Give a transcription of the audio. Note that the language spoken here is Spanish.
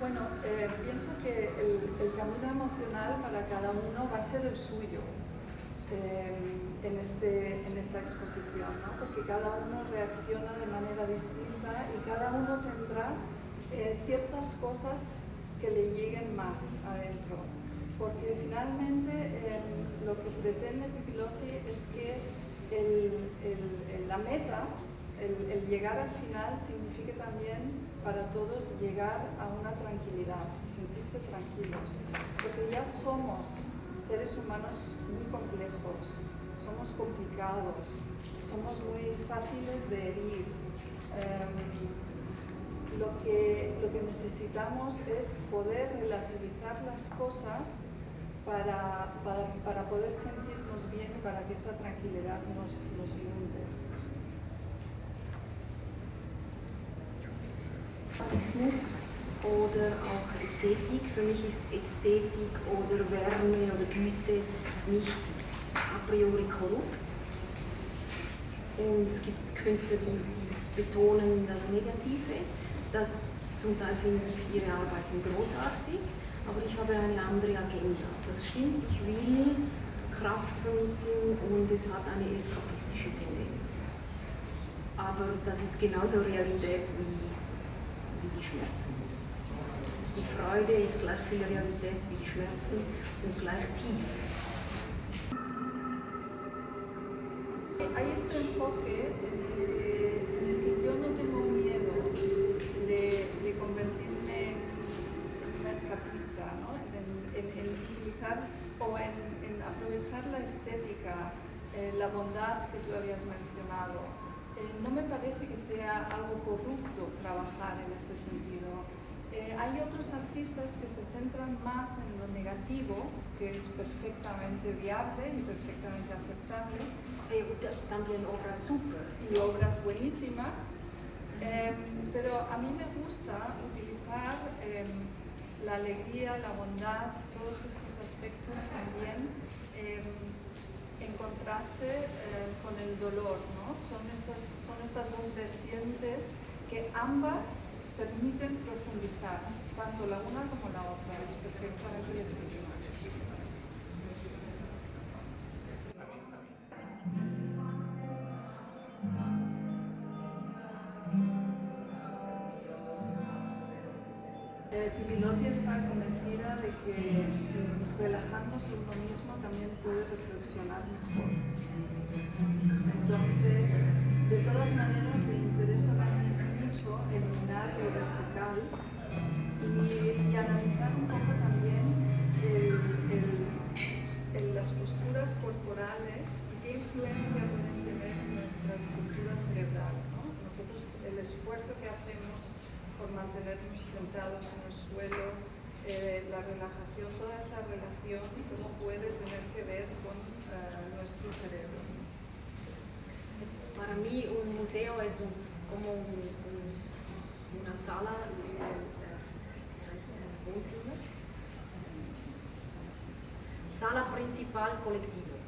Bueno, pienso que el camino emocional para cada uno va a ser el suyo en esta exposición, ¿no? Porque cada uno reacciona de manera distinta y cada uno tendrá ciertas cosas que le lleguen más adentro. Porque finalmente lo que pretende Pipilotti es que la meta, el llegar al final, signifique también para todos llegar a una tranquilidad, sentirse tranquilos, porque ya somos seres humanos muy complejos, somos complicados, somos muy fáciles de herir. Lo que necesitamos es poder relativizar las cosas para poder sentirnos bien y para que esa tranquilidad nos inunde. Realismus oder auch Ästhetik. Für mich ist Ästhetik oder Wärme oder Güte nicht a priori korrupt. Und es gibt Künstler, die betonen das Negative. Das zum Teil finde ich ihre Arbeiten großartig, aber ich habe eine andere Agenda. Das stimmt, ich will Kraft vermitteln und es hat eine eskapistische Tendenz. Aber das ist genauso Realität wie die Schmerzen. Die Freude ist gleich viel Realität wie die Schmerzen und gleich tief. Hay este enfoque en el que yo no tengo miedo de convertirme en una escapista, ¿no? en utilizar o en aprovechar la estética, la bondad que tú habías mencionado. No me parece que sea algo corrupto trabajar en ese sentido. Hay otros artistas que se centran más en lo negativo, que es perfectamente viable y perfectamente aceptable. También obras super. Y obras buenísimas. Pero a mí me gusta utilizar la alegría, la bondad, todos estos aspectos también en contraste con el dolor, ¿no? Son estas dos vertientes que ambas permiten profundizar, tanto la una como la otra, es perfectamente legítimo. Pipilotti está convencida de que relajándose uno mismo también puede reflexionar mejor. Entonces, de todas maneras, le interesa también mucho eliminar lo vertical y analizar un poco también las posturas corporales y qué influencia pueden tener en nuestra estructura cerebral, ¿no? Nosotros, el esfuerzo que hacemos por mantenernos sentados en el suelo, la relajación, toda esa relación y cómo puede tener que ver con nuestro cerebro. Para mí un museo es como una sala, sala principal colectiva.